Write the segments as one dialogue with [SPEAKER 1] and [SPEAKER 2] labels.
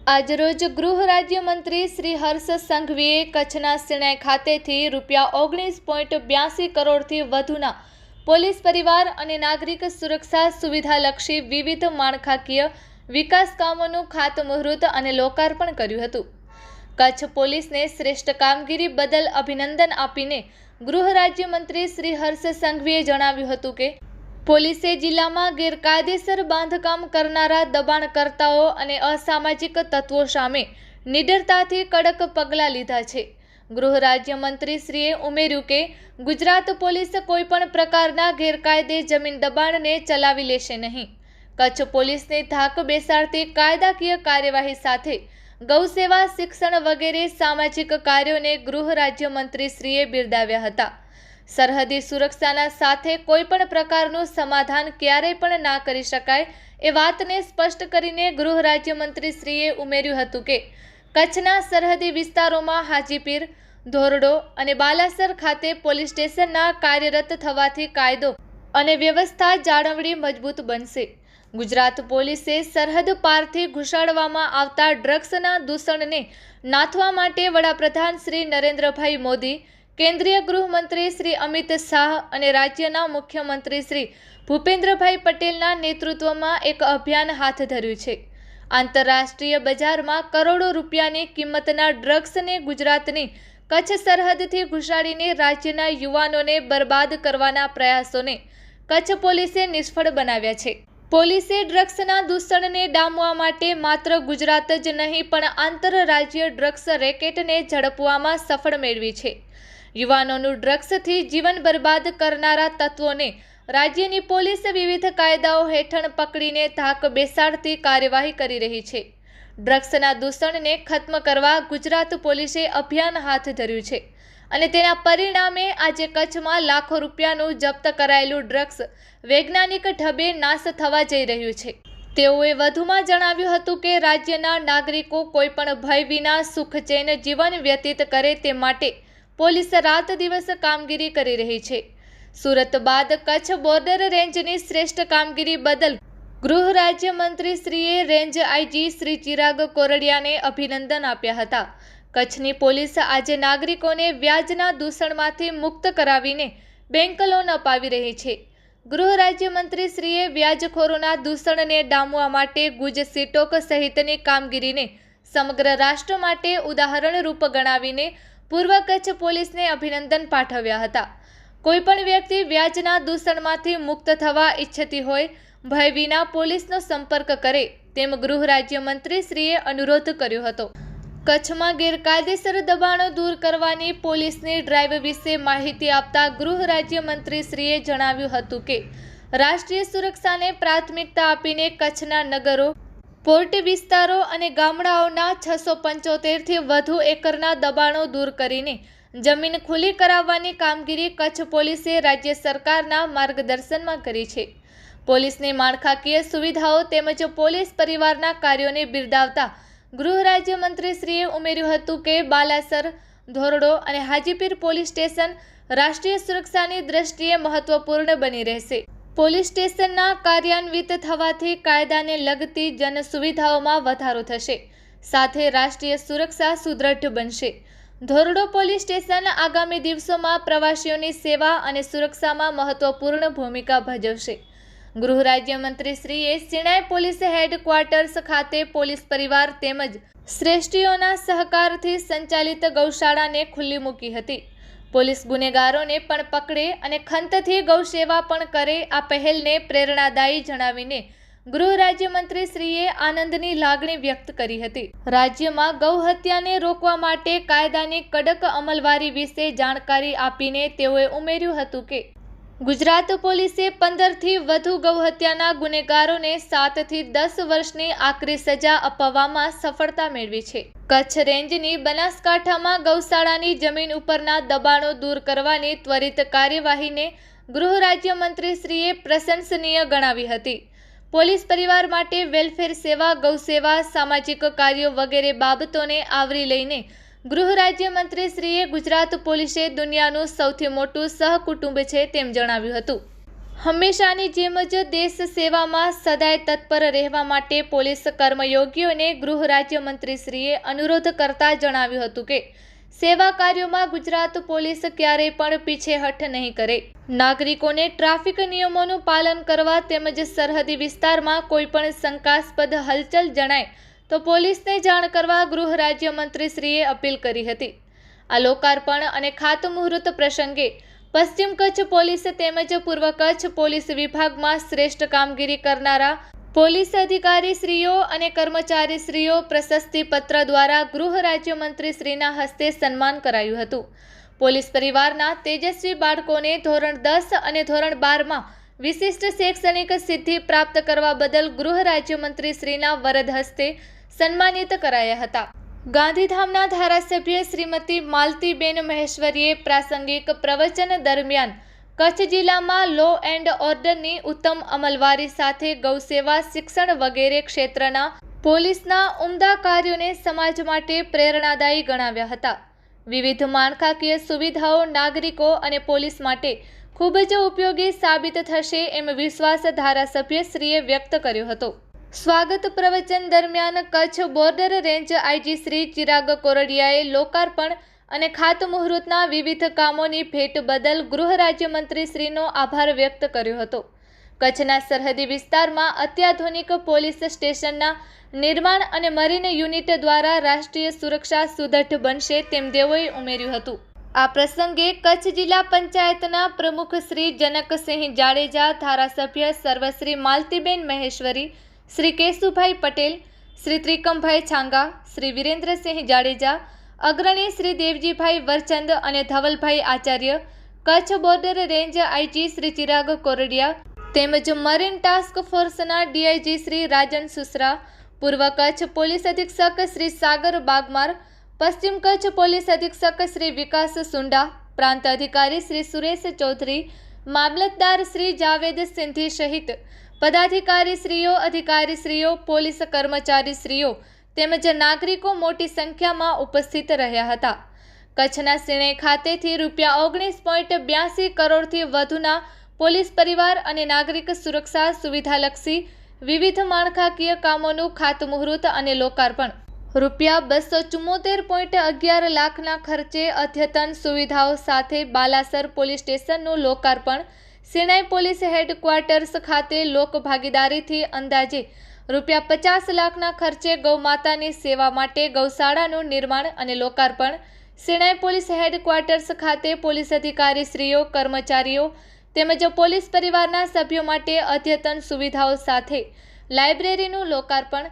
[SPEAKER 1] આજરોજ ગૃહ રાજ્યમંત્રી શ્રી હર્ષ સંઘવીએ કચ્છના શિણાઈ ખાતેથી ₹19.82 કરોડથી વધુના પોલીસ પરિવાર અને નાગરિક સુરક્ષા સુવિધાલક્ષી વિવિધ માળખાકીય વિકાસ કામોનું ખાતમુહૂર્ત અને લોકાર્પણ કર્યું હતું। કચ્છ પોલીસને શ્રેષ્ઠ કામગીરી બદલ અભિનંદન આપીને ગૃહ રાજ્યમંત્રી શ્રી હર્ષ સંઘવીએ જણાવ્યું હતું કે પોલીસે જિલ્લામાં ગેરકાયદેસર બાંધકામ કરનારા દબાણકર્તાઓ અને અસામાજિક તત્વો સામે નિડરતાથી કડક પગલાં લીધા છે। ગૃહ રાજ્યમંત્રીશ્રીએ ઉમેર્યું કે ગુજરાત પોલીસ કોઈપણ પ્રકારના ગેરકાયદે જમીન દબાણને ચલાવી લેશે નહીં। કચ્છ પોલીસને ધાક બેસાડતી કાયદાકીય કાર્યવાહી સાથે ગૌસેવા, શિક્ષણ વગેરે સામાજિક કાર્યોને ગૃહ રાજ્યમંત્રીશ્રીએ બિરદાવ્યા હતા। સરહદી સુરક્ષાના સાથે કોઈપણ પ્રકારનું સમાધાન ક્યારેય પણ ના કરી શકાય એ વાતને સ્પષ્ટ કરીને ગૃહ રાજ્યમંત્રીશ્રીએ ઉમેર્યું હતું કે કચ્છના સરહદી વિસ્તારોમાં હાજીપીર, ધોરડો અને બાલાસર ખાતે પોલીસ સ્ટેશનના કાર્યરત થવાથી કાયદો અને વ્યવસ્થા જાળવણી મજબૂત બનશે। ગુજરાત પોલીસે સરહદ પારથી ઘુસાડવામાં આવતા ડ્રગ્સના દૂષણને નાથવા માટે વડાપ્રધાન શ્રી નરેન્દ્રભાઈ મોદી, કેન્દ્રીય ગૃહમંત્રી શ્રી અમિત શાહ અને રાજ્યના મુખ્યમંત્રી શ્રી ભૂપેન્દ્રભાઈ પટેલના નેતૃત્વમાં એક અભિયાન હાથ ધર્યું છે। આંતરરાષ્ટ્રીય બજારમાં કરોડો રૂપિયાની કિંમતના ડ્રગ્સને ગુજરાતની કચ્છ સરહદથી ઘુસાડીને રાજ્યના યુવાનોને બરબાદ કરવાના પ્રયાસોને કચ્છ પોલીસે નિષ્ફળ બનાવ્યા છે। પોલીસે ડ્રગ્સના દૂષણને ડામવા માટે માત્ર ગુજરાત જ નહીં પણ આંતરરાજ્ય ડ્રગ્સ રેકેટને ઝડપવામાં સફળ મેળવી છે। યુવાનોનું ડ્રગ્સથી જીવન બરબાદ કરનારા તત્વોને રાજ્યની પોલીસ વિવિધ કાયદાઓ હેઠળ પકડીને ધાક બેસાડતી કાર્યવાહી કરી રહી છે। ડ્રગ્સના દૂષણને ખત્મ કરવા ગુજરાત પોલીસે અભિયાન હાથ ધર્યું છે અને તેના પરિણામે આજે કચ્છમાં લાખો રૂપિયાનું જપ્ત કરાયેલું ડ્રગ્સ વૈજ્ઞાનિક ઢબે નાશ થવા જઈ રહ્યું છે। તેઓએ વધુમાં જણાવ્યું હતું કે રાજ્યના નાગરિકો કોઈપણ ભય વિના સુખચેન જીવન વ્યતીત કરે તે માટે પોલીસ રાત દિવસ કામગીરી કરી રહી છે। સુરત બાદ કચ્છ બોર્ડર રેન્જની શ્રેષ્ઠ કામગીરી બદલ ગૃહ રાજ્યમંત્રીશ્રીએ રેન્જ આઈજી શ્રી ચિરાગ કોરડિયાને અભિનંદન આપ્યા હતા। કચ્છની પોલીસ આજે નાગરિકોને વ્યાજના દૂષણમાંથી મુક્ત કરાવીને બેંક લોન અપાવી રહી છે। ગૃહ રાજ્યમંત્રીશ્રીએ વ્યાજખોરોના દૂષણને ડામવા માટે ગુજ સિટોક સહિતની કામગીરીને સમગ્ર રાષ્ટ્ર માટે ઉદાહરણરૂપ ગણાવીને પૂર્વ કચ્છ પોલીસને અભિનંદન પાઠવ્યા હતા। કોઈપણ વ્યક્તિ વ્યાજના દૂષણમાંથી મુક્ત થવા ઈચ્છતી હોય ભય વિના પોલીસનો સંપર્ક કરે તેમ ગૃહ રાજ્યમંત્રીશ્રીએ અનુરોધ કર્યો હતો। કચ્છમાં ગેરકાયદેસર દબાણો દૂર કરવાની પોલીસની ડ્રાઈવ વિશે માહિતી આપતા ગૃહ રાજ્યમંત્રીશ્રીએ જણાવ્યું હતું કે રાષ્ટ્રીય સુરક્ષાને પ્રાથમિકતા આપીને કચ્છના નગરો, પોર્ટ વિસ્તારો અને ગામડાઓના 675થી વધુ એકરના દબાણો દૂર કરીને જમીન ખુલ્લી કરાવવાની કામગીરી કચ્છ પોલીસે રાજ્ય સરકારના માર્ગદર્શનમાં કરી છે। પોલીસની માળખાકીય સુવિધાઓ તેમજ પોલીસ પરિવારના કાર્યોને બિરદાવતા ગૃહ રાજ્યમંત્રીશ્રીએ ઉમેર્યું હતું કે બાલાસર, ધોરડો અને હાજીપીર પોલીસ સ્ટેશન રાષ્ટ્રીય સુરક્ષાની દ્રષ્ટિએ મહત્વપૂર્ણ બની રહેશે। પોલીસ સ્ટેશનના કાર્યાન્વિત થવાથી કાયદાને લગતી જન સુવિધાઓમાં વધારો થશે, સાથે રાષ્ટ્રીય સુરક્ષા સુદૃઢ બનશે। ધોરડો પોલીસ સ્ટેશન આગામી દિવસોમાં પ્રવાસીઓની સેવા અને સુરક્ષામાં મહત્વપૂર્ણ ભૂમિકા ભજવશે। ગૃહ રાજ્યમંત્રીશ્રીએ શિણાઈ પોલીસ હેડક્વાર્ટર્સ ખાતે પોલીસ પરિવાર તેમજ શ્રેષ્ઠીઓના સહકારથી સંચાલિત ગૌશાળાને ખુલ્લી મૂકી હતી। પોલીસ ગુનેગારોને પણ પકડે અને ખંતથી ગૌસેવા પણ કરે આ પહેલને પ્રેરણાદાયી જણાવીને ગૃહ રાજ્યમંત્રીશ્રીએ આનંદની લાગણી વ્યક્ત કરી હતી। રાજ્યમાં ગૌહત્યાને રોકવા માટે કાયદાની કડક અમલવારી વિશે જાણકારી આપીને તેઓએ ઉમેર્યું હતું કે ગુજરાત પોલીસે 15થી વધુ ગૌહત્યાના ગુનેગારોને 7 થી 10 વર્ષની આકરી સજા અપાવવામાં સફળતા મેળવી છે। કચ્છ રેન્જની બનાસકાંઠામાં ગૌશાળાની જમીન ઉપરના દબાણો દૂર કરવાની ત્વરિત કાર્યવાહીને ગૃહ રાજ્યમંત્રીશ્રીએ પ્રશંસનીય ગણાવી હતી। પોલીસ પરિવાર માટે વેલફેર સેવા, ગૌસેવા, સામાજિક કાર્યો વગેરે બાબતોને આવરી લઈને ગૃહ રાજ્યમંત્રીશ્રીએ ગુજરાત પોલીસે દુનિયાનું સૌથી મોટું સહકુટુંબ છે તેમ જણાવ્યું હતું। હંમેશાની જેમ જ દેશ સેવામાં સદાય તત્પર રહેવા માટે પોલીસ કર્મયોગીઓને ગૃહ રાજ્યમંત્રીશ્રીએ અનુરોધ કરતા જણાવ્યું હતું કે સેવા કાર્યોમાં ગુજરાત પોલીસ ક્યારેય પણ પીછેહઠ નહીં કરે. નાગરિકોને ટ્રાફિક નિયમોનું પાલન કરવા તેમજ સરહદી વિસ્તારમાં કોઈપણ શંકાસ્પદ હલચલ જણાય તો પોલીસને જાણ કરવા ગૃહ રાજ્યમંત્રીશ્રીએ અપીલ કરી હતી. આ લોકાર્પણ અને ખાતમુહૂર્ત પ્રસંગે પશ્ચિમ કચ્છ પોલીસ તેમજ પૂર્વ કચ્છ પોલીસ વિભાગમાં શ્રેષ્ઠ કામગીરી કરનારા પોલીસ અધિકારીશ્રીઓ અને કર્મચારીશ્રીઓ પ્રશસ્તિપત્ર દ્વારા ગૃહ રાજ્યમંત્રીશ્રીના હસ્તે સન્માન કરાયું હતું. પોલીસ પરિવારના તેજસ્વી બાળકોને ધોરણ 10 અને ધોરણ 12માં વિશિષ્ટ શૈક્ષણિક સિદ્ધિ પ્રાપ્ત કરવા બદલ ગૃહ રાજ્યમંત્રીશ્રીના વરદ હસ્તે સન્માનિત કરાયા હતા. ગાંધીધામના ધારાસભ્ય શ્રીમતી માલતીબેન મહેશ્વરીએ પ્રાસંગિક પ્રવચન દરમિયાન કચ્છ જિલ્લામાં લો એન્ડ ઓર્ડરની ઉત્તમ અમલવારી સાથે ગૌસેવા, શિક્ષણ વગેરે ક્ષેત્રના પોલીસના ઉમદા કાર્યોને સમાજ માટે પ્રેરણાદાયી ગણાવ્યા હતા. વિવિધ માળખાકીય સુવિધાઓ નાગરિકો અને પોલીસ માટે ખૂબ જ ઉપયોગી સાબિત થશે એમ વિશ્વાસ ધારાસભ્યશ્રીએ વ્યક્ત કર્યો હતો. સ્વાગત પ્રવચન દરમિયાન Kutch border range IG Shri Chirag કોરડિયાએ લોકાર્પણ અને ખાતમુહૂર્તના વિવિધ કામોની ભેટ બદલ ગૃહ રાજ્યમંત્રીશ્રીનો આભાર વ્યક્ત કર્યો હતો. કચ્છના સરહદી વિસ્તારમાં અત્યાધુનિક પોલીસ સ્ટેશનના નિર્માણ અને મરીન યુનિટ દ્વારા રાષ્ટ્રીય સુરક્ષા સુદૃઢ બનશે તેમ તેઓએ ઉમેર્યું હતું. આ પ્રસંગે કચ્છ જિલ્લા પંચાયતના પ્રમુખ શ્રી જનકસિંહ જાડેજા, ધારાસભ્ય સર્વશ્રી માલતીબેન મહેશ્વરી, શ્રી કેશુભાઈ પટેલ, શ્રી ત્રિકમભાઈ છાંગા, શ્રી વિરેન્દ્રસિંહ જાડેજા, અગ્રણી શ્રી દેવજીભાઈ વરચંદ અને Dhavalbhai Acharya, Kutch border range IG Shri Chirag Kordia તેમજ મરીન ટાસ્ક ફોર્સના ડીઆઈજી શ્રી રાજન સુસરા, પૂર્વ કચ્છ પોલીસ અધિક્ષક શ્રી સાગર બાગમાર, પશ્ચિમ કચ્છ પોલીસ અધિક્ષક શ્રી વિકાસ સુંડા, પ્રાંત અધિકારી શ્રી સુરેશ ચૌધરી, મામલતદાર શ્રી જાવેદ સિંધી સહિત પદાધિકારીશ્રીઓ, અધિકારીશ્રીઓ, પોલીસ કર્મચારીશ્રીઓ તેમજ નાગરિકો મોટી સંખ્યામાં ઉપસ્થિત રહ્યા હતા. કચ્છના સિણે ખાતેથી ₹19.82 કરોડથી વધુના પોલીસ પરિવાર અને નાગરિક સુરક્ષા સુવિધાલક્ષી વિવિધ માળખાકીય કામોનું ખાતમુહૂર્ત અને લોકાર્પણ, ₹274.11 લાખના ખર્ચે અદ્યતન સુવિધાઓ સાથે બાલાસર પોલીસ સ્ટેશનનું લોકાર્પણ, સિણાઈ પોલીસ હેડક્વાર્ટર્સ ખાતે લોક ભાગીદારીથી અંદાજે ₹50 લાખના ખર્ચે ગૌમાતાની સેવા માટે ગૌશાળાનું નિર્માણ અને લોકાર્પણ, સિણાઈ પોલીસ હેડક્વાર્ટર્સ ખાતે પોલીસ અધિકારીશ્રીઓ, કર્મચારીઓ તેમજ પોલીસ પરિવારના સભ્યો માટે અદ્યતન સુવિધાઓ સાથે લાઇબ્રેરીનું લોકાર્પણ,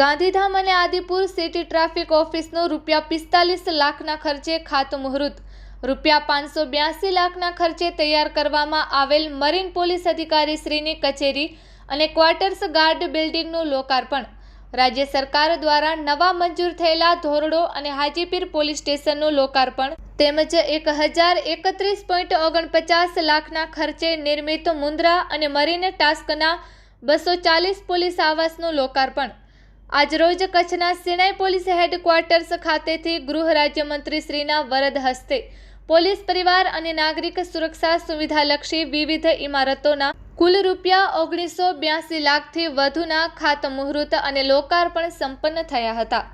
[SPEAKER 1] ગાંધીધામ અને આદિપુર સિટી ટ્રાફિક ઓફિસનું ₹45 લાખના ખર્ચે ખાતમુહૂર્ત, ₹582 લાખના ખર્ચે તૈયાર કરવામાં આવેલ મરીન પોલીસ અધિકારીશ્રીની કચેરી અને ક્વાર્ટર્સ ગાર્ડ બિલ્ડિંગનું લોકાર્પણ, રાજ્ય સરકાર દ્વારા નવા મંજૂર થયેલા ધોરડો અને હાજીપીર પોલીસ સ્ટેશનનું લોકાર્પણ તેમજ 1031.49 લાખના ખર્ચે નિર્મિત મુન્દ્રા અને મરીન ટાસ્કના 240 પોલીસ આવાસનું લોકાર્પણ. આજરોજ કચ્છના સિણાઈ પોલીસ હેડક્વાર્ટર્સ ખાતેથી ગૃહ રાજ્યમંત્રીશ્રીના વરદ હસ્તે પોલીસ પરિવાર અને નાગરિક સુરક્ષા સુવિધાલક્ષી વિવિધ ઇમારતોના કુલ ₹1982 લાખથી વધુના ખાતમુહૂર્ત અને લોકાર્પણ સંપન્ન થયા હતા.